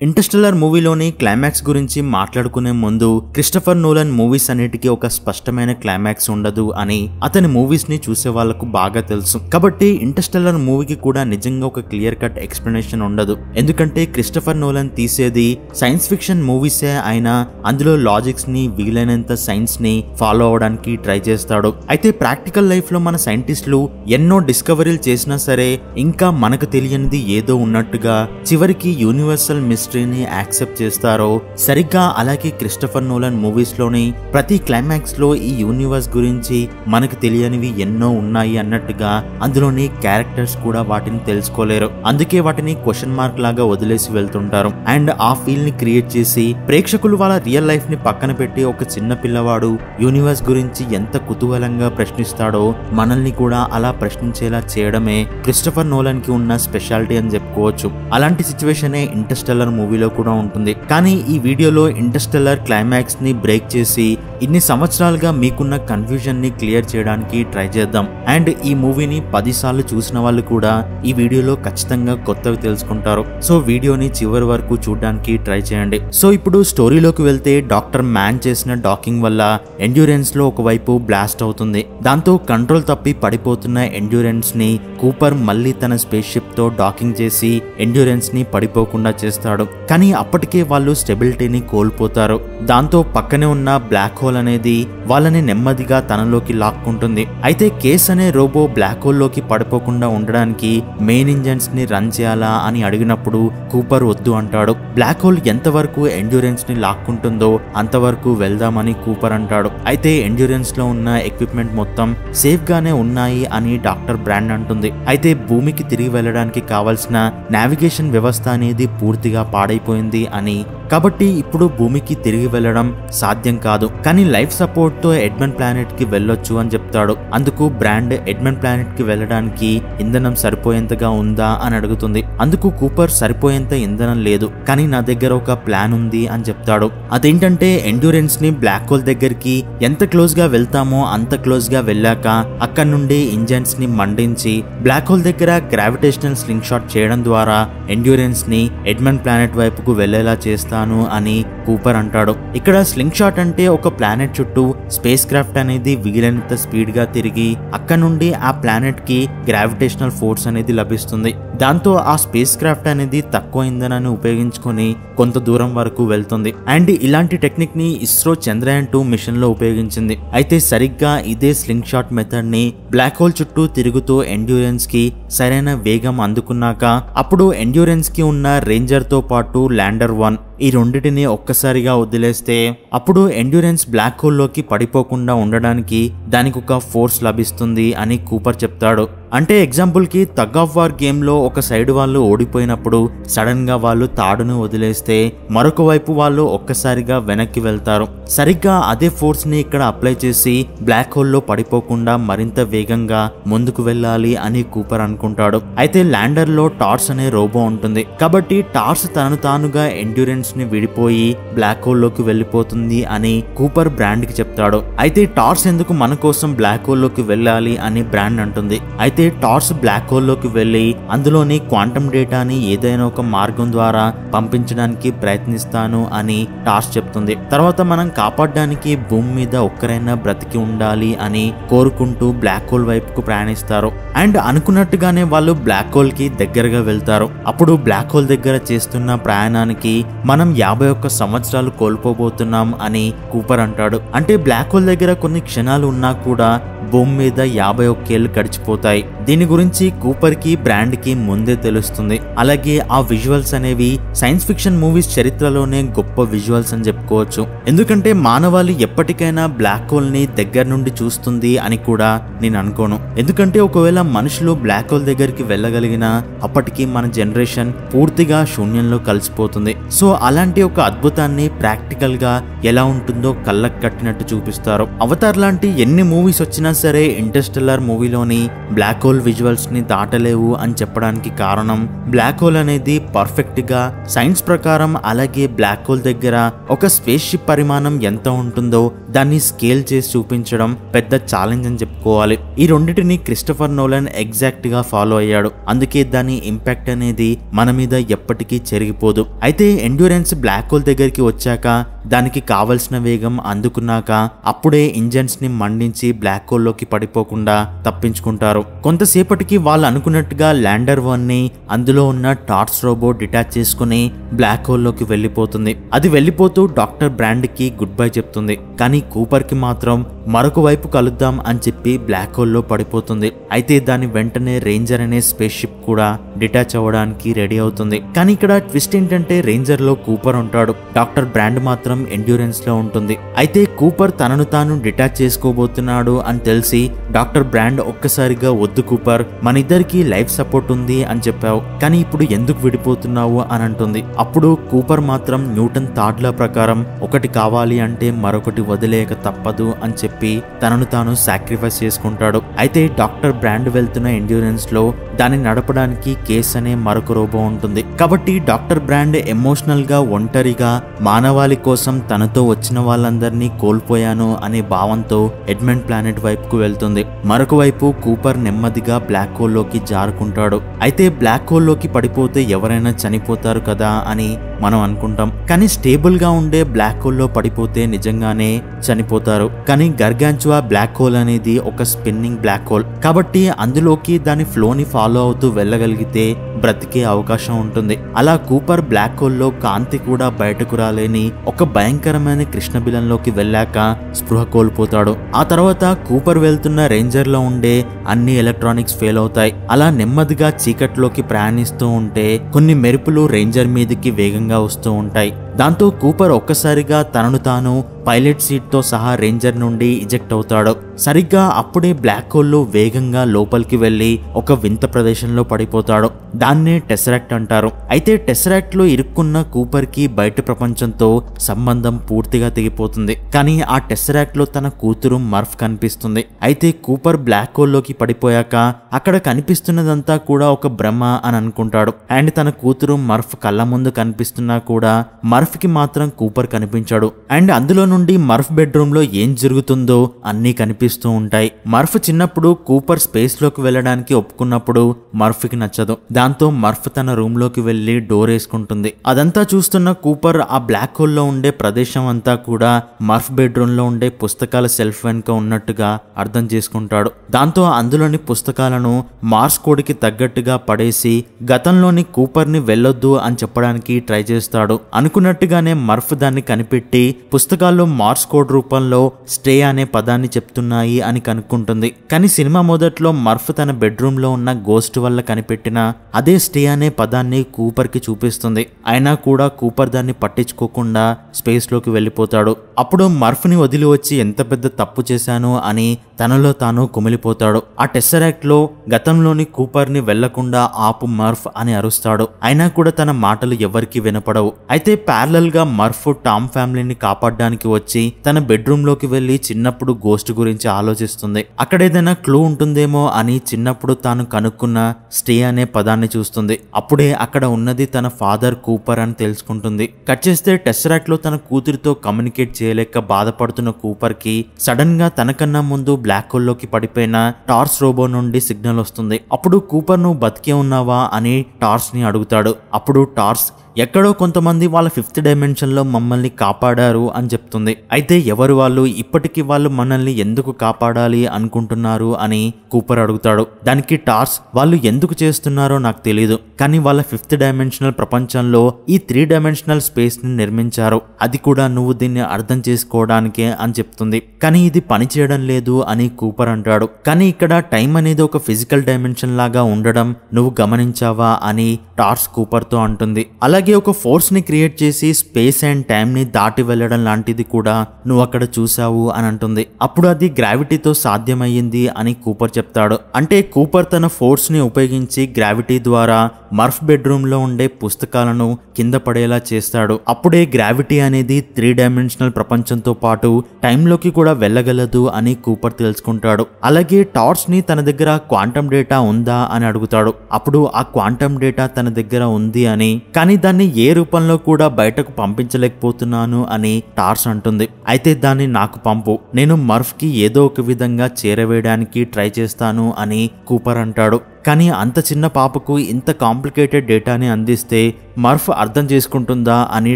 Interstellar మూవీలోని climax గురించి మాట్లాడుకునే ముందు క్రిస్టఫర్ నోలన్ మూవీస్ అన్నిటికీ ఒక స్పష్టమైన క్లైమాక్స్ ఉండదు అని అతని మూవీస్ ని చూసే వాళ్లకు బాగా తెలుసు. కాబట్టి ఇంటర్స్టెల్లర్ మూవీకి కూడా నిజంగా ఒక క్లియర్ కట్ ఎక్స్ప్లెనేషన్ ఉండదు. ఎందుకంటే క్రిస్టఫర్ నోలన్ తీసేది సైన్స్ ఫిక్షన్ మూవీసే అయినా అందులో లాజిక్స్ ని వీలైనంత సైన్స్ ని ఫాలో అవడానికి ట్రై చేస్తాడు. అయితే ప్రాక్టికల్ లైఫ్ లో మన సైంటిస్టులు ఎన్నో డిస్కవరీలు చేసినా సరే ఇంకా మనకు తెలియనిది ఏదో ఉన్నట్టుగా చివరికి యూనివర్సల్ మిస్టరీని యాక్సెప్ట్ చేస్తారో సరిగ్గా అలాగే క్రిస్టఫర్ నోలన్ మూవీస్ లోని ప్రతి క్లైమాక్స్ లో ఈ యూనివర్స్ గురించి మనకు తెలియనివి ఎన్నో ఉన్నాయి అన్నట్టుగా అందులోని క్యారెక్టర్స్ కూడా వాటిని తెలుసుకోలేరు. అందుకే వాటిని క్వశ్చన్ మార్క్ లాగా వదిలేసి వెళ్తుంటారు. అండ్ ఆ ఫీల్ ని క్రియేట్ చేసి ప్రేక్షకులు వాళ్ళ రియల్ లైఫ్ ని పక్కన పెట్టి ఒక చిన్న పిల్లవాడు యూనివర్స్ గురించి ఎంత కుతూహలంగా ప్రశ్నిస్తాడో మనల్ని కూడా అలా ప్రశ్నించేలా చేయడమే క్రిస్టఫర్ నోలన్ కి ఉన్న స్పెషాలిటీ అని చెప్పుకోవచ్చు. అలాంటి సిచ్యువేషనే ఇంటర్స్టెల్లర్ మూవీలో కూడా ఉంటుంది. కానీ ఈ వీడియోలో ఇంటర్స్టెల్లర్ క్లైమాక్స్ ని బ్రేక్ చేసి ఇన్ని సంవత్సరాలుగా మీకున్న కన్ఫ్యూజన్ ని క్లియర్ చేయడానికి ట్రై చేద్దాం. అండ్ ఈ మూవీని 10 సార్లు చూసిన వాళ్ళు కూడా ఈ వీడియోలో ఖచ్చితంగా కొత్తవి తెలుసుకుంటారు. సో వీడియోని చివరి వరకు చూడడానికి ట్రై చేయండి. సో ఇప్పుడు స్టోరీలోకి వెళ్తే డాక్టర్ మ్యాన్ చేసిన డాకింగ్ వల్ల ఎండ్యూరెన్స్ లో ఒకవైపు బ్లాస్ట్ అవుతుంది. దాంతో కంట్రోల్ తప్పి పడిపోతున్న ఎండ్యూరెన్స్ ని కూపర్ మళ్ళీ తన స్పేస్ షిప్ తో డాకింగ్ చేసి ఎండ్యూరెన్స్ ని పడిపోకుండా చేస్తాడు. కానీ అప్పటికే వాళ్ళు స్టెబిలిటీని కోల్పోతారు. దాంతో పక్కనే ఉన్న బ్లాక్ హోల్ అనేది వాళ్ళని నెమ్మదిగా తనలోకి లాక్కుంటుంది. అయితే కేస్ అనే రోబో బ్లాక్ హోల్ లోకి పడిపోకుండా ఉండడానికి మెయిన్ ఇంజన్స్ ని రన్ చేయాలా అని అడిగినప్పుడు కూపర్ వద్దు అంటాడు. బ్లాక్ హోల్ ఎంతవరకు ఎండ్యూరెన్స్ ని లాక్కుంటుందో అంతవరకు వెళ్దామని కూపర్ అంటాడు. అయితే ఎండ్యూరెన్స్ లో ఉన్న ఎక్విప్మెంట్ మొత్తం సేఫ్ గానే ఉన్నాయి అని డాక్టర్ బ్రాండ్ అంటుంది. అయితే భూమికి తిరిగి వెళ్ళడానికి కావాల్సిన నావిగేషన్ వ్యవస్థ అనేది పూర్తిగా పాడైపోయింది అని, కాబట్టి ఇప్పుడు భూమికి తిరిగి వెళ్ళడం సాధ్యం కాదు. కానీ లైఫ్ సపోర్ట్ తో ఎడ్మండ్ ప్లానెట్ కి వెళ్ళొచ్చు అని చెప్తాడు. అందుకు బ్రాండ్ ఎడ్మండ్ ప్లానెట్ కి వెళ్ళడానికి ఇంధనం సరిపోయేంతగా ఉందా అని అడుగుతుంది. అందుకు కూపర్ సరిపోయేంత ఇంధనం లేదు, కానీ నా దగ్గర ఒక ప్లాన్ ఉంది అని చెప్తాడు. అదేంటంటే ఎండ్యూరెన్స్ ని బ్లాక్ హోల్ దగ్గరికి ఎంత క్లోజ్ గా వెళ్తామో అంత క్లోజ్ గా వెళ్ళాక అక్కడ నుండి ఇంజన్స్ ని మండించి బ్లాక్ హోల్ దగ్గర గ్రావిటేషనల్ స్లింగ్ షాట్ చేయడం ద్వారా ఎండ్యూరెన్స్ ని ఎడ్మండ్ ప్లానెట్ వైపుకు వెళ్లేలా చేస్తాను అని కూపర్ అంటాడు. ఇక్కడ స్లింగ్ షాట్ అంటే ఒక ప్లానెట్ చుట్టూ స్పేస్ క్రాఫ్ట్ అనేది వీలైనంత స్పీడ్ గా తిరిగి అక్కడ నుండి ఆ ప్లానెట్ కి గ్రావిటేషనల్ ఫోర్స్ అనేది లభిస్తుంది. దాంతో ఆ స్పేస్ క్రాఫ్ట్ అనేది తక్కువ ఇంధనాన్ని ఉపయోగించుకొని కొంత దూరం వరకు వెళ్తుంది. అండ్ ఇలాంటి టెక్నిక్ ని ఇస్రో చంద్రయాన్ 2 మిషన్ లో ఉపయోగించింది. అయితే సరిగ్గా ఇదే స్లింగ్ షాట్ మెథడ్ ని బ్లాక్ హోల్ చుట్టూ తిరుగుతూ ఎండ్యూరెన్స్ కి సరైన వేగం అందుకున్నాక అప్పుడు ఎండ్యూరెన్స్ కి ఉన్న రేంజర్ తో పాటు ల్యాండర్ 1 ఈ రెండిటిని ఒక్కసారిగా వదిలేస్తే అప్పుడు ఎండ్యూరెన్స్ బ్లాక్ హోల్ లోకి పడిపోకుండా ఉండడానికి దానికి ఒక ఫోర్స్ లభిస్తుంది అని కూపర్ చెప్తాడు. అంటే ఎగ్జాంపుల్ కి టగ్ ఆఫ్ వార్ గేమ్ లో ఒక సైడ్ వాళ్ళు ఓడిపోయినప్పుడు సడన్ గా వాళ్ళు తాడును వదిలేస్తే మరొక వైపు వాళ్ళు ఒక్కసారిగా వెనక్కి వెళ్తారు. సరిగ్గా అదే ఫోర్స్ ని ఇక్కడ అప్లై చేసి బ్లాక్ హోల్ లో పడిపోకుండా మరింత వేగంగా ముందుకు వెళ్ళాలి అని కూపర్ అనుకుంటాడు. అయితే ల్యాండర్ లో టార్స్ అనే రోబో ఉంటుంది. కాబట్టి టార్స్ తనను తానుగా ఎండ్యూరెన్స్ ని విడిపోయి బ్లాక్ హోల్ లోకి వెళ్లిపోతుంది అని కూపర్ బ్రాండ్ కి చెప్తాడు. అయితే టార్స్ ఎందుకు మన కోసం బ్లాక్ హోల్ లోకి వెళ్ళాలి అని బ్రాండ్ అంటుంది. అయితే టార్స్ బ్లాక్ హోల్ లోకి వెళ్లి అందులోని క్వాంటమ్ డేటాని ఏదైనా ఒక మార్గం ద్వారా పంపించడానికి ప్రయత్నిస్తాను అని టార్స్ చెప్తుంది. తర్వాత మనం కాపాడడానికి భూమి మీద ఒక్కరైనా బ్రతికి ఉండాలి అని కోరుకుంటూ బ్లాక్ హోల్ వైపుకు ప్రయాణిస్తారు. అండ్ అనుకున్నట్టుగానే వాళ్ళు బ్లాక్ హోల్ కి దగ్గరగా వెళ్తారు. అప్పుడు బ్లాక్ హోల్ దగ్గర చేస్తున్న ప్రయాణానికి మనం 51 సంవత్సరాలు కోల్పోబోతున్నాం అని కూపర్ అంటాడు. అంటే బ్లాక్ హోల్ దగ్గర కొన్ని క్షణాలు ఉన్నా కూడా భూమి మీద 51 ఏళ్లు గడిచిపోతాయి. దీని గురించి కూపర్ కి బ్రాండ్ కి ముందే తెలుస్తుంది. అలాగే ఆ విజువల్స్ అనేవి సైన్స్ ఫిక్షన్ మూవీస్ చరిత్రలోనే గొప్ప విజువల్స్ అని చెప్పుకోవచ్చు. ఎందుకంటే మానవాళి ఎప్పటికైనా బ్లాక్ హోల్ ని దగ్గర నుండి చూస్తుంది అని కూడా నేను అనుకోను. ఎందుకంటే ఒకవేళ మనుషులు బ్లాక్ హోల్ దగ్గరికి వెళ్ళగలిగినా అప్పటికి మన జనరేషన్ పూర్తిగా శూన్యంలో కలిసిపోతుంది. సో అలాంటి ఒక అద్భుతాన్ని ప్రాక్టికల్ గా ఎలా ఉంటుందో కళ్ళకు కట్టినట్టు చూపిస్తారు. అవతార్ లాంటి ఎన్ని మూవీస్ వచ్చినా సరే ఇంటర్స్టెల్లర్ మూవీలోని బ్లాక్ హోల్ విజువల్స్ ని దాటలేవు అని చెప్పడానికి కారణం బ్లాక్ హోల్ అనేది పర్ఫెక్ట్ గా సైన్స్ ప్రకారం అలాగే బ్లాక్ హోల్ దగ్గర ఒక స్పేస్ షిప్ పరిమాణం ఎంత ఉంటుందో దాన్ని స్కేల్ చేసి చూపించడం పెద్ద ఛాలెంజ్ అని చెప్పుకోవాలి. ఈ రెండింటిని క్రిస్టఫర్ నోలన్ ఎగ్జాక్ట్ గా ఫాలో అయ్యాడు. అందుకే దాని ఇంపాక్ట్ అనేది మన మీద ఎప్పటికీ చెరిగిపోదు. అయితే ఎండ్యూరెన్స్ బ్లాక్ హోల్ దగ్గరికి వచ్చాక దానికి కావలసిన వేగం అందుకున్నాక అప్పుడే ఇంజన్స్ ని మండించి బ్లాక్ హోల్ లోకి పడిపోకుండా తప్పించుకుంటారు. కొంతసేపటికి వాళ్ళు అనుకున్నట్టుగా ల్యాండర్ 1 ని అందులో ఉన్న టార్స్ రోబో డిటాచ్ చేసుకుని బ్లాక్ హోల్ లోకి వెళ్లిపోతుంది. అది వెళ్లిపోతూ డాక్టర్ బ్రాండ్ కి గుడ్ బై చెప్తుంది. కానీ కూపర్ కి మాత్రం మరొక వైపు కలుద్దాం అని చెప్పి బ్లాక్ హోల్ లో పడిపోతుంది. అయితే దాని వెంటనే రేంజర్ అనే స్పేస్ షిప్ కూడా డిటాచ్ అవ్వడానికి రెడీ అవుతుంది. కానీ ఇక్కడ ట్విస్ట్ ఏంటంటే రేంజర్ లో కూపర్ ఉంటాడు, డాక్టర్ బ్రాండ్ మాత్రం ఎండ్యూరెన్స్ లో ఉంటుంది. అయితే కూపర్ తనను తాను డిటాచ్ చేసుకోబోతున్నాడు అని తెలిసి డాక్టర్ బ్రాండ్ ఒక్కసారిగా వద్దు కూపర్, మన ఇద్దరికి లైఫ్ సపోర్ట్ ఉంది అని చెప్పావు, కానీ ఇప్పుడు ఎందుకు విడిపోతున్నావు అని అంటుంది. అప్పుడు కూపర్ మాత్రం న్యూటన్ థాట్ లా ప్రకారం ఒకటి కావాలి అంటే మరొకటి వదిలేయక తప్పదు అని చెప్పి తనను తాను సాక్రిఫైస్ చేసుకుంటాడు. అయితే డాక్టర్ బ్రాండ్ వెళ్తున్న ఎండ్యూరెన్స్ లో దాన్ని నడపడానికి కేస్ అనే మరొక రోబో ఉంటుంది. కాబట్టి డాక్టర్ బ్రాండ్ ఎమోషనల్ గా ఒంటరిగా మానవాళి కోసం తనతో వచ్చిన వాళ్ళందరినీ కోల్పోయాను అనే భావంతో ఎడ్మండ్ ప్లానెట్ వైపుకు వెళ్తుంది. మరొక వైపు కూపర్ నెమ్మదిగా బ్లాక్ హోల్ లోకి జారుకుంటాడు. అయితే బ్లాక్ హోల్ లోకి పడిపోతే ఎవరైనా చనిపోతారు కదా అని మనం అనుకుంటాం, కానీ స్టేబుల్ గా ఉండే బ్లాక్ హోల్ లో పడిపోతే నిజంగానే చనిపోతారు. కానీ గర్గాంచువా బ్లాక్ హోల్ అనేది ఒక స్పిన్నింగ్ బ్లాక్ హోల్ కాబట్టి అందులోకి దాని ఫ్లోని ఫాలో అవుతూ వెళ్ళగలిగితే బ్రతికే అవకాశం ఉంటుంది. అలా కూపర్ బ్లాక్ హోల్ లో కాంతి కూడా బయటకు రాలేని ఒక భయంకరమైన కృష్ణబిలంలోకి వెళ్ళాక స్పృహ కోల్పోతాడు. ఆ తర్వాత కూపర్ వెళ్తున్న రేంజర్ లో ఉండే అన్ని ఎలక్ట్రానిక్స్ ఫెయిల్ అవుతాయి. అలా నెమ్మదిగా చీకట్లోకి ప్రయాణిస్తూ ఉంటే కొన్ని మెరుపులు రేంజర్ మీదకి వేగంగా వస్తూ ఉంటాయి. దాంతో కూపర్ ఒక్కసారిగా తనను తాను పైలట్ సీట్ తో సహా రేంజర్ నుండి ఇజెక్ట్ అవుతాడు. సరిగ్గా అప్పుడే బ్లాక్ హోల్ లో వేగంగా లోపలికి వెళ్లి ఒక వింత ప్రదేశంలో పడిపోతాడు. దాన్నే టెసరాక్ట్ అంటారు. అయితే టెసరాక్ట్ లో ఇరుక్కున్న కూపర్ కి బయట ప్రపంచంతో సంబంధం పూర్తిగా తెగిపోతుంది. కానీ ఆ టెసరాక్ట్ లో తన కూతురు మర్ఫ్ కనిపిస్తుంది. అయితే కూపర్ బ్లాక్ హోల్ లోకి పడిపోయాక అక్కడ కనిపిస్తున్నదంతా కూడా ఒక భ్రమ అని అనుకుంటాడు. అండ్ తన కూతురు మర్ఫ్ కళ్ళ ముందు కనిపిస్తున్నా కూడా మర్ఫ్ కి మాత్రం కూపర్ కనిపించాడు. అండ్ అందులో నుండి మర్ఫ్ బెడ్రూమ్ లో ఏం జరుగుతుందో అన్ని కనిపిస్తూ ఉంటాయి. మర్ఫ్ చిన్నప్పుడు కూపర్ స్పేస్ లోకి వెళ్ళడానికి ఒప్పుకున్నప్పుడు మర్ఫ్ కి నచ్చదు. దాంతో మర్ఫ్ తన రూమ్ లోకి వెళ్లి డోర్ వేసుకుంటుంది. అదంతా చూస్తున్న కూపర్ ఆ బ్లాక్ హోల్ లో ఉండే ప్రదేశం అంతా కూడా మర్ఫ్ బెడ్రూమ్ లో ఉండే పుస్తకాల సెల్ఫ్ వెనుక ఉన్నట్టుగా అర్థం చేసుకుంటాడు. దాంతో అందులోని పుస్తకాలను మార్స్ కోడ్ కి తగ్గట్టుగా పడేసి గతంలోని కూపర్ ని వెళ్ళొద్దు అని చెప్పడానికి ట్రై చేస్తాడు. అనుకున్నట్టుగానే మర్ఫ్ దాన్ని కనిపెట్టి పుస్తకాల్లో మార్స్ కోడ్ రూపంలో స్టే అనే పదాన్ని చెప్తున్నాయి అని కనుక్కుంటుంది. కానీ సినిమా మొదట్లో మర్ఫ్ తన బెడ్రూమ్ లో ఉన్న గోస్ట్ వల్ల కనిపెట్టిన అదే స్టే అనే పదాన్ని కూపర్ కి చూపిస్తుంది. అయినా కూడా కూపర్ దాన్ని పట్టించుకోకుండా స్పేస్ లోకి వెళ్ళిపోతాడు. అప్పుడు మర్ఫ్ ని వదిలి వచ్చి ఎంత పెద్ద తప్పు చేశాను అని తనలో తాను కుమిలిపోతాడు. ఆ టెసరాక్ట్ లో గతంలోని కూపర్ ని వెళ్లకుండా ఆపు మర్ఫ్ అని అరుస్తాడు. అయినా కూడా తన మాటలు ఎవరికి వినపడవు. అయితే ప్యారలల్ గా మర్ఫ్ టామ్ ఫ్యామిలీని కాపాడడానికి వచ్చి తన బెడ్రూమ్ లోకి వెళ్లి చిన్నప్పుడు గోస్ట్ గురించి ఆలోచిస్తుంది. అక్కడ ఏదైనా క్లూ ఉంటుందేమో అని చిన్నప్పుడు తాను కనుక్కున్న స్టే అనే పదాన్ని చూస్తుంది. అప్పుడే అక్కడ ఉన్నది తన ఫాదర్ కూపర్ అని తెలుసుకుంటుంది. కట్ చేస్తే టెసరాక్ట్ లో తన కూతురితో కమ్యూనికేట్ చేయలేక బాధపడుతున్న కూపర్ కి సడన్ గా తనకన్నా ముందు బ్లాక్ హోల్ లోకి పడిపోయిన టార్స్ రోబో నుండి సిగ్నల్ వస్తుంది. అప్పుడు కూపర్ నువ్వు బతికే ఉన్నావా అని టార్స్ ని అడుగుతాడు. అప్పుడు టార్స్ ఎక్కడో కొంతమంది వాళ్ళ 5th డైమెన్షన్ లో మమ్మల్ని కాపాడారు అని చెప్తుంది. అయితే ఎవరు వాళ్ళు, ఇప్పటికీ వాళ్ళు మనల్ని ఎందుకు కాపాడాలి అనుకుంటున్నారు అని కూపర్ అడుగుతాడు. దానికి టార్స్ వాళ్ళు ఎందుకు చేస్తున్నారో నాకు తెలియదు, కానీ వాళ్ళ 5th డైమెన్షనల్ ప్రపంచంలో ఈ 3 డైమెన్షనల్ స్పేస్ ని నిర్మించారు, అది కూడా నువ్వు దీన్ని అర్థం చేసుకోవడానికే అని చెప్తుంది. కానీ ఇది పని చేయడం లేదు అని కూపర్ అంటాడు. కానీ ఇక్కడ టైం అనేది ఒక ఫిజికల్ డైమెన్షన్ లాగా ఉండడం నువ్వు గమనించావా అని టార్స్ కూపర్ తో అంటుంది. అలాగే ఒక ఫోర్స్ ని క్రియేట్ చేసి స్పేస్ అండ్ టైం ని దాటి వెళ్ళడం లాంటిది కూడా నువ్వు అక్కడ చూసావు అని అంటుంది. అప్పుడు అది గ్రావిటీతో సాధ్యమయ్యింది అని కూపర్ చెప్తాడు. అంటే కూపర్ తన ఫోర్స్ ని ఉపయోగించి గ్రావిటీ ద్వారా మర్ఫ్ బెడ్రూమ్ లో ఉండే పుస్తకాలను కింద పడేలా చేస్తాడు. అప్పుడే గ్రావిటీ అనేది 3 డైమెన్షనల్ ప్రపంచంతో పాటు టైంలోకి కూడా వెళ్ళగలదు అని కూపర్ తెలుసుకుంటాడు. అలాగే టార్స్ ని తన దగ్గర క్వాంటమ్ డేటా ఉందా అని అడుగుతాడు. అప్పుడు ఆ క్వాంటమ్ డేటా తన దగ్గర ఉంది అని, కానీ దాన్ని దాన్ని ఏ రూపంలో కూడా బయటకు పంపించలేకపోతున్నాను అని టార్స్ అంటుంది. అయితే దాన్ని నాకు పంపు, నేను మర్ఫ్ కి ఏదో ఒక విధంగా చేరవేయడానికి ట్రై చేస్తాను అని కూపర్ అంటాడు. కానీ అంత చిన్న పాపకు ఇంత కాంప్లికేటెడ్ డేటాని అందిస్తే మర్ఫ్ అర్థం చేసుకుంటుందా అని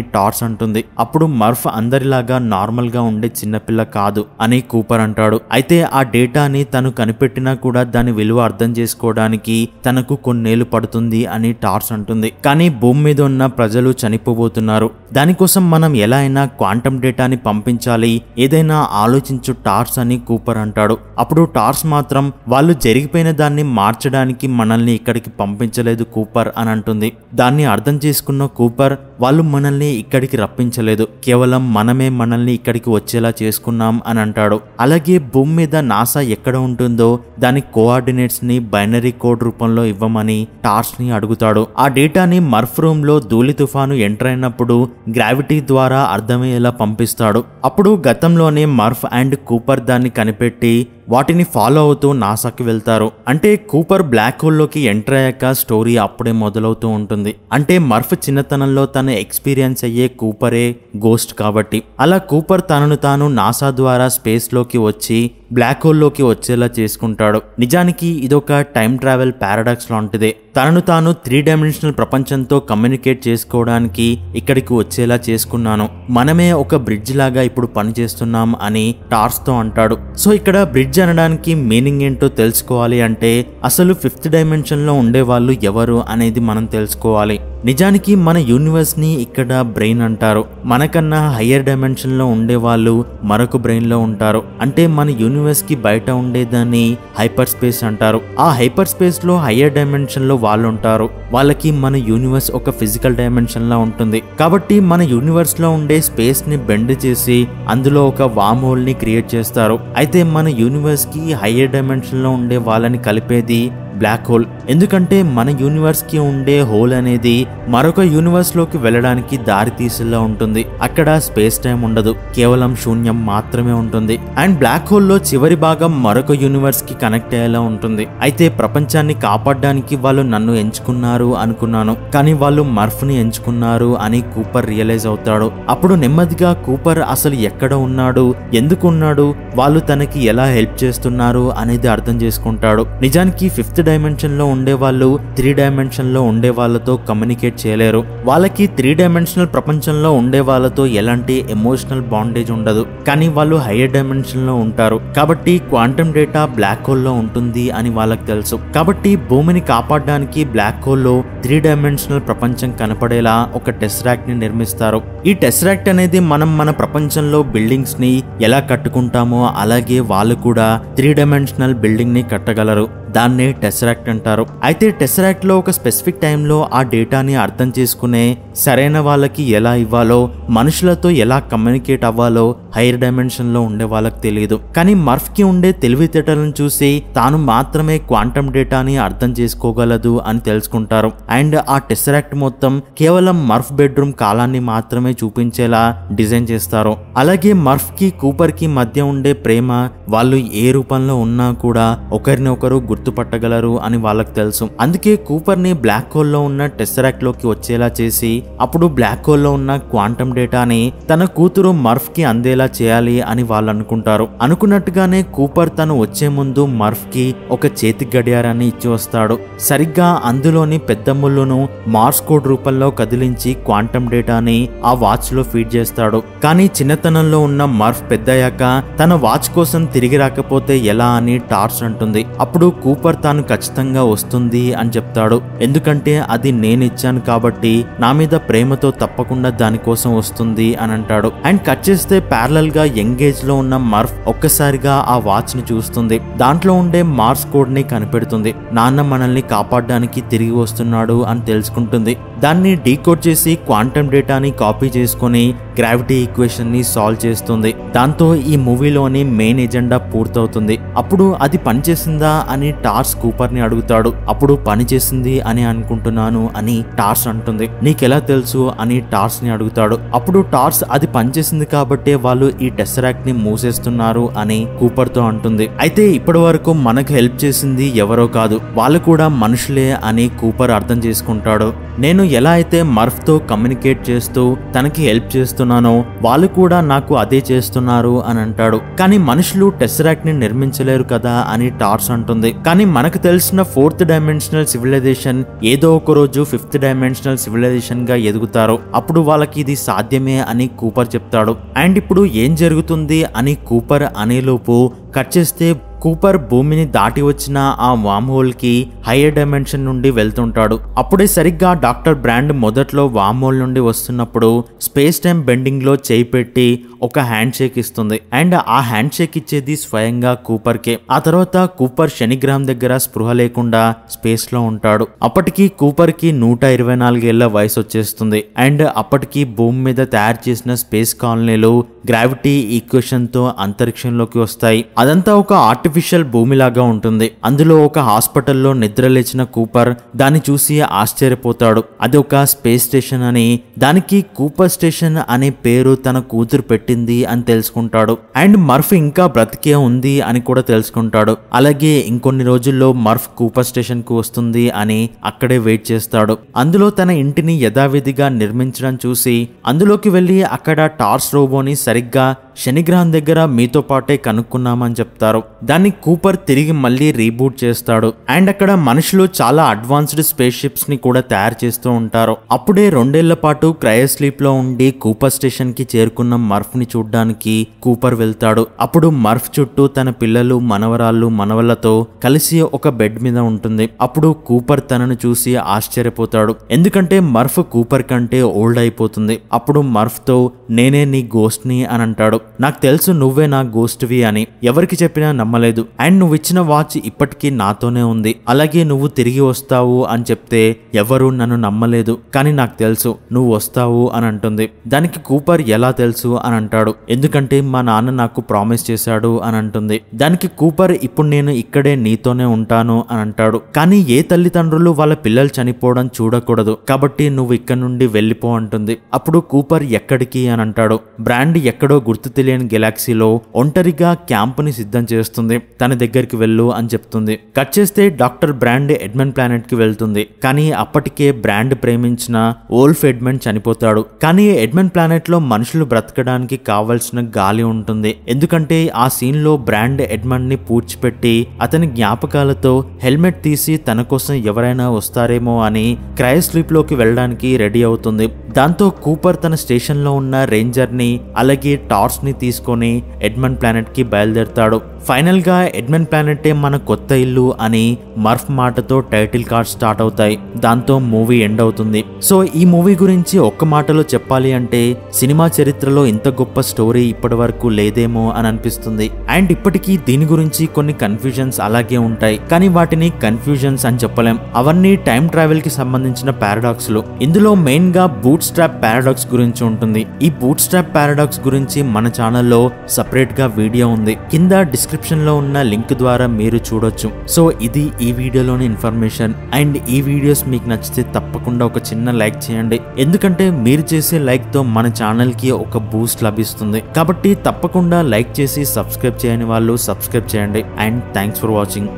టార్స్ అంటుంది. అప్పుడు మర్ఫ్ అందరిలాగా నార్మల్ గా ఉండే చిన్నపిల్ల కాదు అని కూపర్ అంటాడు. అయితే ఆ డేటాని తను కనిపెట్టినా కూడా దాని విలువ అర్థం చేసుకోవడానికి తనకు కొన్నేళ్లు పడుతుంది అని టార్స్ అంటుంది. కానీ భూమి మీద ఉన్న ప్రజలు చనిపోబోతున్నారు, దానికోసం మనం ఎలా అయినా క్వాంటమ్ డేటాని పంపించాలి, ఏదైనా ఆలోచించు టార్స్ అని కూపర్ అంటాడు. అప్పుడు టార్స్ మాత్రం వాళ్ళు జరిగిపోయిన దాన్ని మార్చడానికి మనల్ని ఇక్కడికి పంపించలేదు కూపర్ అని అంటుంది. దాన్ని అర్థం చేసుకున్న కూపర్ వాళ్ళు మనల్ని ఇక్కడికి రప్పించలేదు, కేవలం మనమే మనల్ని ఇక్కడికి వచ్చేలా చేసుకున్నాం అని అంటాడు. అలాగే భూమి మీద నాసా ఎక్కడ ఉంటుందో దాని కోఆర్డినేట్స్ ని బైనరీ కోడ్ రూపంలో ఇవ్వమని టార్స్ ని అడుగుతాడు. ఆ డేటాని మర్ఫ్ రూమ్ లో ధూళి తుఫాను ఎంటర్ అయినప్పుడు గ్రావిటీ ద్వారా అర్థమయ్యేలా పంపిస్తాడు. అప్పుడు గతంలోనే మర్ఫ్ అండ్ కూపర్ దాన్ని కనిపెట్టి వాటిని ఫాలో అవుతూ నాసాకి వెళ్తారు. అంటే కూపర్ బ్లాక్ హోల్ లోకి ఎంటర్ అయ్యాక స్టోరీ అప్పుడే మొదలవుతూ ఉంటుంది. అంటే మర్ఫ్ చిన్నతనంలో తను ఎక్స్పీరియన్స్ అయ్యే కూపరే గోస్ట్ కాబట్టి. అలా కూపర్ తనను తాను నాసా ద్వారా స్పేస్ లోకి వచ్చి బ్లాక్ హోల్ లోకి వచ్చేలా చేసుకుంటాడు. నిజానికి ఇదొక టైం ట్రావెల్ పారాడాక్స్ లాంటిదే. తనను తాను 3 డైమెన్షనల్ ప్రపంచంతో కమ్యూనికేట్ చేసుకోవడానికి ఇక్కడికి వచ్చేలా చేసుకున్నాను, మనమే ఒక బ్రిడ్జ్ లాగా ఇప్పుడు పనిచేస్తున్నాం అని టార్స్ తో అంటాడు. సో ఇక్కడ బ్రిడ్జ్ అనడానికి మీనింగ్ ఏంటో తెలుసుకోవాలి అంటే అసలు 5th డైమెన్షన్ లో ఉండే వాళ్ళు ఎవరు అనేది మనం తెలుసుకోవాలి. నిజానికి మన యూనివర్స్ ని ఇక్కడ బ్రెయిన్ అంటారు. మనకన్నా హయ్యర్ డైమెన్షన్ లో ఉండే వాళ్ళు మరొక బ్రెయిన్ లో ఉంటారు. అంటే మన యూనివర్స్ కి బయట ఉండేదాన్ని హైపర్ స్పేస్ అంటారు. ఆ హైపర్ స్పేస్ లో హయ్యర్ డైమెన్షన్ లో వాళ్ళు ఉంటారు. వాళ్ళకి మన యూనివర్స్ ఒక ఫిజికల్ డైమెన్షన్ లా ఉంటుంది. కాబట్టి మన యూనివర్స్ లో ఉండే స్పేస్ ని బెండ్ చేసి అందులో ఒక వామ్ హోల్ ని క్రియేట్ చేస్తారు. అయితే మన యూనివర్స్ కి హయ్యర్ డైమెన్షన్ లో ఉండే వాళ్ళని కలిపేది బ్లాక్ హోల్. ఎందుకంటే మన యూనివర్స్ కి ఉండే హోల్ అనేది మరొక యూనివర్స్ లోకి వెళ్ళడానికి దారి తీసేలా ఉంటుంది. అక్కడ స్పేస్ టైం ఉండదు, కేవలం శూన్యం మాత్రమే ఉంటుంది. అండ్ బ్లాక్ హోల్ లో చివరి భాగం మరొక యూనివర్స్ కి కనెక్ట్ అయ్యేలా ఉంటుంది. అయితే ప్రపంచాన్ని కాపాడడానికి వాళ్ళు నన్ను ఎంచుకున్నారు అనుకున్నాను, కానీ వాళ్ళు మర్ఫ్ ని ఎంచుకున్నారు అని కూపర్ రియలైజ్ అవుతాడు. అప్పుడు నెమ్మదిగా కూపర్ అసలు ఎక్కడ ఉన్నాడు, ఎందుకు ఉన్నాడు, వాళ్ళు తనకి ఎలా హెల్ప్ చేస్తున్నారు అనేది అర్థం చేసుకుంటాడు. నిజానికి 5th డైమెన్షన్ లో ఉండే వాళ్ళు 3 డైమెన్షన్ లో ఉండే వాళ్ళతో కమ్యూనికేట్ చేయలేరు. వాళ్ళకి 3 డైమెన్షనల్ ప్రపంచంలో ఉండే వాళ్ళతో ఎలాంటి ఎమోషనల్ బాండేజ్ ఉండదు, కానీ వాళ్ళు హైయర్ డైమెన్షన్ లో ఉంటారు. కాబట్టి క్వాంటమ్ డేటా బ్లాక్ హోల్ లో ఉంటుంది అని వాళ్ళకి తెలుసు. కాబట్టి భూమిని కాపాడడానికి బ్లాక్ హోల్ లో 3 డైమెన్షనల్ ప్రపంచం కనపడేలా ఒక టెస్రాక్ట్ ని నిర్మిస్తారు. ఈ టెస్రాక్ట్ అనేది మనం మన ప్రపంచంలో బిల్డింగ్స్ ని ఎలా కట్టుకుంటామో అలాగే వాళ్ళు కూడా 3 డైమెన్షనల్ బిల్డింగ్ ని కట్టగలరు. దాన్నే టెస్రాక్ట్ అంటారు. అయితే టెస్రాక్ట్ లో ఒక స్పెసిఫిక్ టైంలో ఆ డేటాని అర్థం చేసుకునే సరైన వాళ్ళకి ఎలా ఇవ్వాలో, మనుషులతో ఎలా కమ్యూనికేట్ అవ్వాలో హైయర్ డైమెన్షన్ లో ఉండే వాళ్ళకి తెలియదు. కానీ మర్ఫ్ కి ఉండే తెలివితేటలను చూసి తాను మాత్రమే క్వాంటమ్ డేటాని అర్థం చేసుకోగలదు అని తెలుసుకుంటారు. అండ్ ఆ టెస్రాక్ట్ మొత్తం కేవలం మర్ఫ్ బెడ్రూమ్ కాలాన్ని మాత్రమే చూపించేలా డిజైన్ చేస్తారు. అలాగే మర్ఫ్ కి కూపర్ కి మధ్య ఉండే ప్రేమ వాళ్ళు ఏ రూపంలో ఉన్నా కూడా ఒకరినొకరు గుర్తుపట్టగలరు అని వాళ్ళకి తెలుసు. అందుకే కూపర్ ని బ్లాక్ హోల్ లో ఉన్న టెస్రాక్ట్ లోకి వచ్చేలా చేసి అప్పుడు బ్లాక్ హోల్ లో ఉన్న క్వాంటమ్ డేటాని తన కూతురు మర్ఫ్ కి అందేలా చేయాలి అని వాళ్ళు అనుకుంటారు. అనుకున్నట్టుగానే కూపర్ తను వచ్చే ముందు మర్ఫ్ కి ఒక చేతి గడియారాన్ని ఇచ్చి వస్తాడు. సరిగ్గా అందులోని పెద్ద ముళ్ళును మార్స్ కోడ్ రూపంలో కదిలించి క్వాంటమ్ డేటాని ఆ వాచ్ లో ఫీడ్ చేస్తాడు. కానీ చిన్నతనంలో ఉన్న మర్ఫ్ పెద్దయ్యాక తన వాచ్ కోసం తిరిగి రాకపోతే ఎలా అని టార్స్ అంటుంది. అప్పుడు కూపర్ తాను ఖచ్చితంగా వస్తుంది అని చెప్తాడు. ఎందుకంటే అది నేను ఇచ్చాను కాబట్టి నా మీద ప్రేమతో తప్పకుండా దానికోసం వస్తుంది అని అంటాడు. అండ్ కట్ చేస్తే ప్యారలల్ గా ఎంగేజ్ లో ఉన్న మర్ఫ్ ఒక్కసారిగా ఆ వాచ్ ని చూస్తుంది. దాంట్లో ఉండే మార్స్ కోడ్ ని కనిపెడుతుంది. నాన్న మనల్ని కాపాడడానికి తిరిగి వస్తున్నాడు అని తెలుసుకుంటుంది. దాన్ని డీకోడ్ చేసి క్వాంటమ్ డేటాని కాపీ చేసుకుని గ్రావిటీ ఈక్వేషన్ ని సాల్వ్ చేస్తుంది. దాంతో ఈ మూవీలోని మెయిన్ ఎజెండా పూర్తవుతుంది. అప్పుడు అది పనిచేసిందా అని టార్స్ కూపర్ ని అడుగుతాడు. అప్పుడు పనిచేసింది అని అనుకుంటున్నాను అని టార్స్ అంటుంది. నీకెలా తెలుసు అని టార్స్ ని అడుగుతాడు. అప్పుడు టార్స్ అది పనిచేసింది కాబట్టే వాళ్ళు ఈ టెస్రాక్ట్ ని మూసేస్తున్నారు అని కూపర్ తో అంటుంది. అయితే ఇప్పటి వరకు మనకు హెల్ప్ చేసింది ఎవరో కాదు, వాళ్ళు కూడా మనుషులే అని కూపర్ అర్థం చేసుకుంటాడు. నేను ఎలా అయితే మర్ఫ్ తో కమ్యూనికేట్ చేస్తూ తనకి హెల్ప్ చేస్తున్నానో వాళ్ళు కూడా నాకు అదే చేస్తున్నారు అని అంటాడు. కానీ మనుషులు టెస్సరాక్ట్ ని నిర్మించలేరు కదా అని టార్స్ అంటుంది. కానీ మనకు తెలిసిన 4th డైమెన్షనల్ సివిలైజేషన్ ఏదో ఒక రోజు 5th డైమెన్షనల్ సివిలైజేషన్ గా ఎదుగుతారు. అప్పుడు వాళ్ళకి ఇది సాధ్యమే అని కూపర్ చెప్తాడు. అండ్ ఇప్పుడు ఏం జరుగుతుంది అని కూపర్ అనేలోపు కట్ చేస్తే కూపర్ భూమిని దాటి వచ్చిన ఆ వామ్ హోల్ కి హైయర్ డైమెన్షన్ నుండి వెళ్తుంటాడు. అప్పుడే సరిగ్గా డాక్టర్ బ్రాండ్ మొదట్లో వామ్ హోల్ నుండి వస్తున్నప్పుడు స్పేస్ టైం బెండింగ్ లో చేయి పెట్టి ఒక హ్యాండ్ షేక్ ఇస్తుంది. అండ్ ఆ హ్యాండ్ షేక్ ఇచ్చేది స్వయంగా కూపర్ కే. ఆ తర్వాత కూపర్ శనిగ్రహం దగ్గర స్పృహ లేకుండా స్పేస్ లో ఉంటాడు. అప్పటికి కూపర్ కి 124 ఏళ్ల వయసు వచ్చేస్తుంది. అండ్ అప్పటికి భూమి మీద తయారు చేసిన స్పేస్ కాలనీలు గ్రావిటీ ఈక్వేషన్ తో అంతరిక్షంలోకి వస్తాయి. అదంతా ఒక ఆర్టిఫిషియల్ భూమిలాగా ఉంటుంది. అందులో ఒక హాస్పిటల్లో నిద్ర లేచిన కూపర్ దాన్ని చూసి ఆశ్చర్యపోతాడు. అది ఒక స్పేస్ స్టేషన్ అని, దానికి కూపర్ స్టేషన్ అనే పేరు తన కూతురు పెట్టింది అని తెలుసుకుంటాడు. అండ్ మర్ఫ్ ఇంకా బ్రతికే ఉంది అని కూడా తెలుసుకుంటాడు. అలాగే ఇంకొన్ని రోజుల్లో మర్ఫ్ కూపర్ స్టేషన్ కు వస్తుంది అని అక్కడే వెయిట్ చేస్తాడు. అందులో తన ఇంటిని యథావిధిగా నిర్మించడం చూసి అందులోకి వెళ్లి అక్కడ టార్స్ రోబోని సరిగ్గా శనిగ్రహం దగ్గర మీతో పాటే కనుక్కున్నామని చెప్తారు. దాన్ని కూపర్ తిరిగి మళ్ళీ రీబూట్ చేస్తాడు. అండ్ అక్కడ మనుషులు చాలా అడ్వాన్స్డ్ స్పేస్ షిప్స్ ని కూడా తయారు చేస్తూ ఉంటారు. అప్పుడే 2 ఏళ్ల పాటు క్రయోస్లీప్ లో ఉండి కూపర్ స్టేషన్ కి చేరుకున్న మర్ఫ్ ని చూడ్డానికి కూపర్ వెళ్తాడు. అప్పుడు మర్ఫ్ చుట్టూ తన పిల్లలు, మనవరాళ్ళు, మనవళ్లతో కలిసి ఒక బెడ్ మీద ఉంటుంది. అప్పుడు కూపర్ తనను చూసి ఆశ్చర్యపోతాడు. ఎందుకంటే మర్ఫ్ కూపర్ కంటే ఓల్డ్ అయిపోతుంది. అప్పుడు మర్ఫ్ తో నేనే నీ గోస్ట్ ని అని అంటాడు. నాకు తెలుసు నువ్వే నా గోస్ట్ వి అని. ఎవరికి చెప్పినా నమ్మలేదు. అండ్ నువ్వు ఇచ్చిన వాచ్ ఇప్పటికీ నాతోనే ఉంది. అలాగే నువ్వు తిరిగి వస్తావు అని చెప్తే ఎవరు నన్ను నమ్మలేదు. కానీ నాకు తెలుసు నువ్వు వస్తావు అని అంటుంది. దానికి కూపర్ ఎలా తెలుసు అని అంటాడు. ఎందుకంటే మా నాన్న నాకు ప్రామిస్ చేశాడు అని అంటుంది. దానికి కూపర్ ఇప్పుడు నేను ఇక్కడే నీతోనే ఉంటాను అని అంటాడు. కానీ ఏ తల్లిదండ్రులు వాళ్ళ పిల్లలు చనిపోవడం చూడకూడదు కాబట్టి నువ్వు ఇక్కడ నుండి వెళ్ళిపో అంటుంది. అప్పుడు కూపర్ ఎక్కడికి అని అంటాడు. బ్రాండ్ ఎక్కడో గుర్తు తెలియని గెలాక్సీలో ఒంటరిగా క్యాంప్ ని సిద్ధం చేస్తుంది. తన దగ్గరికి వెళ్ళు అని చెప్తుంది. కట్ చేస్తే డాక్టర్ బ్రాండ్ ఎడ్మండ్ ప్లానెట్ కి వెళ్తుంది. కానీ అప్పటికే బ్రాండ్ ప్రేమించిన ఓల్ఫ్ ఎడ్మండ్ చనిపోతాడు. కానీ ఎడ్మండ్ ప్లానెట్ లో మనుషులు బ్రతకడానికి కావలసిన గాలి ఉంటుంది. ఎందుకంటే ఆ సీన్ లో బ్రాండ్ ఎడ్మండ్ ని పూడ్చిపెట్టి అతని జ్ఞాపకాలతో హెల్మెట్ తీసి తన కోసం ఎవరైనా వస్తారేమో అని క్రయోస్లీప్ లోకి వెళ్ళడానికి రెడీ అవుతుంది. దాంతో కూపర్ తన స్టేషన్ లో ఉన్న రేంజర్ ని అలాగే టార్స్ ని తీసుకొని ఎడ్మండ్ ప్లానెట్ కి బయలుదేరతాడు. ఫైనల్ గా ఎడ్మండ్ ప్లానెటే మన కొత్త ఇల్లు అని మర్ఫ్ మాటతో టైటిల్ కార్డ్ స్టార్ట్ అవుతాయి. దాంతో మూవీ ఎండ్ అవుతుంది. సో ఈ మూవీ గురించి ఒక్క మాటలో చెప్పాలి అంటే సినిమా చరిత్రలో ఇంత గొప్ప స్టోరీ ఇప్పటి వరకు లేదేమో అని అనిపిస్తుంది. అండ్ ఇప్పటికీ దీని గురించి కొన్ని కన్ఫ్యూజన్స్ అలాగే ఉంటాయి. కానీ వాటిని కన్ఫ్యూజన్స్ అని చెప్పలేం. అవన్నీ టైం ట్రావెల్ కి సంబంధించిన పారాడాక్స్ లు. ఇందులో మెయిన్ గా బూట్ స్ట్రాప్ పారాడాక్స్ గురించి ఉంటుంది. ఈ బూట్ స్ట్రాప్ పారాడాక్స్ గురించి మన ఛానల్లో సపరేట్ గా వీడియో ఉంది. కింద డిస్క్రిప్షన్ లో ఉన్న లింక్ ద్వారా మీరు చూడొచ్చు. సో ఇది ఈ వీడియోలోని ఇన్ఫర్మేషన్. అండ్ ఈ వీడియోస్ మీకు నచ్చితే తప్పకుండా ఒక చిన్న లైక్ చేయండి. ఎందుకంటే మీరు చేసే లైక్ తో మన ఛానల్ కి ఒక బూస్ట్ లభిస్తుంది. కాబట్టి తప్పకుండా లైక్ చేసి సబ్స్క్రైబ్ చేయని వాళ్ళు సబ్స్క్రైబ్ చేయండి. And thanks for watching.